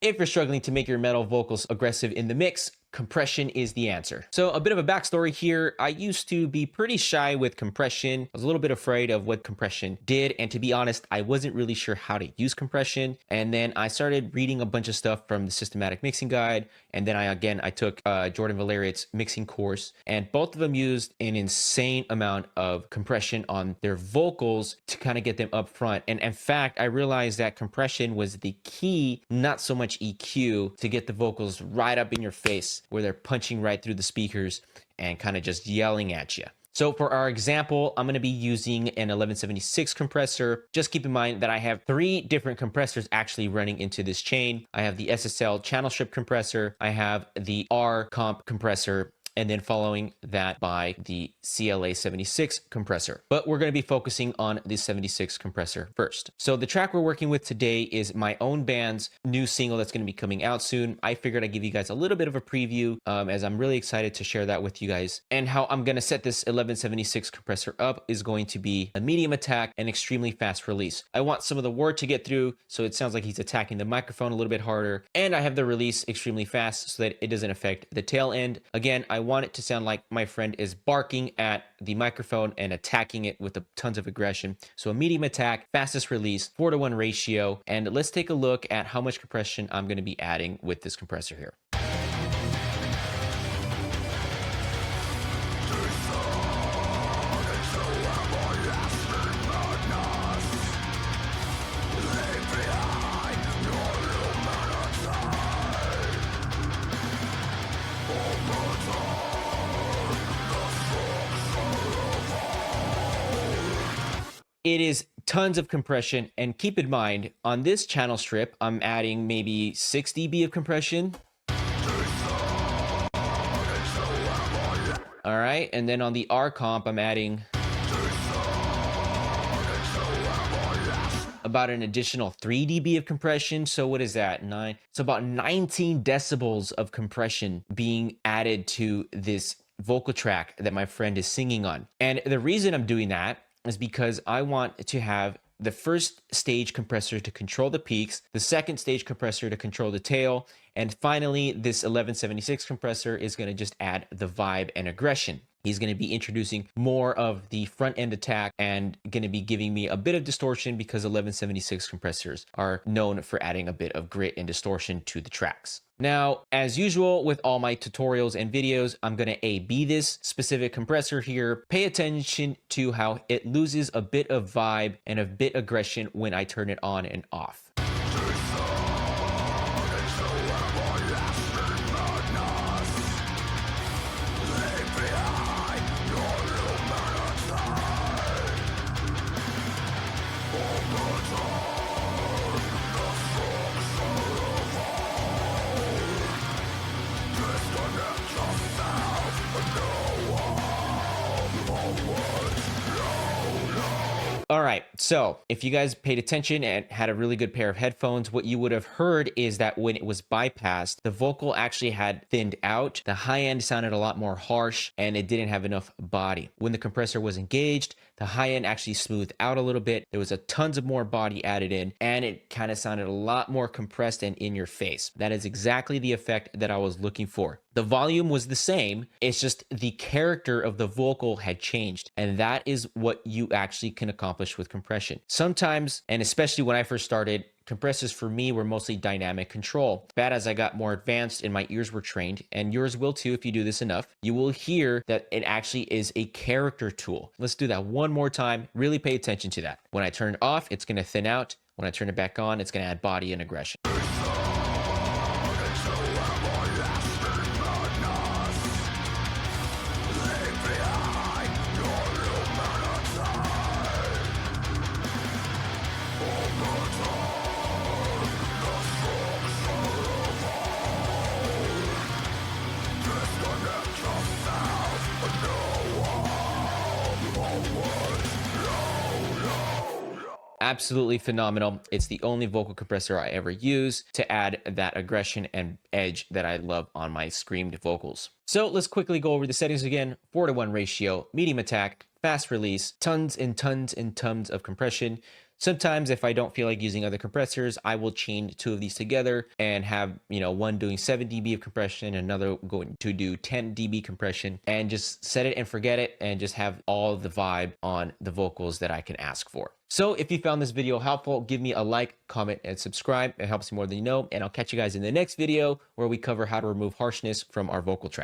If you're struggling to make your metal vocals aggressive in the mix, compression is the answer. So a bit of a backstory here. I used to be pretty shy with compression. I was a little bit afraid of what compression did. And to be honest, I wasn't really sure how to use compression. And then I started reading a bunch of stuff from the Systematic Mixing Guide. And then I took Jordan Valeriot's mixing course. And both of them used an insane amount of compression on their vocals to kind of get them up front. And in fact, I realized that compression was the key, not so much EQ, to get the vocals right up in your face, where they're punching right through the speakers and kind of just yelling at you. So for our example, I'm going to be using an 1176 compressor. Just keep in mind that I have 3 different compressors actually running into this chain. I have the SSL channel strip compressor, I have the R comp compressor, and then following that by the CLA 76 compressor. But we're going to be focusing on the 76 compressor first. So the track we're working with today is my own band's new single that's going to be coming out soon. I figured I'd give you guys a little bit of a preview as I'm really excited to share that with you guys. And how I'm going to set this 1176 compressor up is going to be a medium attack and extremely fast release. I want some of the word to get through, so it sounds like he's attacking the microphone a little bit harder. And I have the release extremely fast so that it doesn't affect the tail end. Again, I want it to sound like my friend is barking at the microphone and attacking it with tons of aggression. So a medium attack, fastest release, 4:1 ratio. And let's take a look at how much compression I'm going to be adding with this compressor here. It is tons of compression, and keep in mind, on this channel strip, I'm adding maybe 6 dB of compression. All right, and then on the R comp, I'm adding about an additional 3 dB of compression. So what is that? It's about 19 decibels of compression being added to this vocal track that my friend is singing on. And the reason I'm doing that is because I want to have the first stage compressor to control the peaks, the second stage compressor to control the tail, and finally this 1176 compressor is going to just add the vibe and aggression. He's going to be introducing more of the front end attack and going to be giving me a bit of distortion because 1176 compressors are known for adding a bit of grit and distortion to the tracks. Now, as usual with all my tutorials and videos, I'm going to A/B this specific compressor here. Pay attention to how it loses a bit of vibe and a bit aggression when I turn it on and off. All right, so if you guys paid attention and had a really good pair of headphones, what you would have heard is that when it was bypassed, the vocal actually had thinned out. The high end sounded a lot more harsh and it didn't have enough body. When the compressor was engaged, the high end actually smoothed out a little bit. There was a tons of more body added in and it kind of sounded a lot more compressed and in your face. That is exactly the effect that I was looking for. The volume was the same, it's just the character of the vocal had changed, and that is what you actually can accomplish with compression. Sometimes, and especially when I first started, compressors for me were mostly dynamic control. But as I got more advanced and my ears were trained, and yours will too if you do this enough, you will hear that it actually is a character tool. Let's do that one more time. Really pay attention to that. When I turn it off, it's going to thin out. When I turn it back on, it's going to add body and aggression. Absolutely phenomenal. It's the only vocal compressor I ever use to add that aggression and edge that I love on my screamed vocals. So let's quickly go over the settings again. 4:1 ratio, medium attack, fast release, tons and tons and tons of compression. Sometimes if I don't feel like using other compressors, I will chain two of these together and have, one doing 7 dB of compression, another going to do 10 dB compression, and just set it and forget it, and just have all the vibe on the vocals that I can ask for. So if you found this video helpful, give me a like, comment, and subscribe. It helps me more than you know. And I'll catch you guys in the next video where we cover how to remove harshness from our vocal track.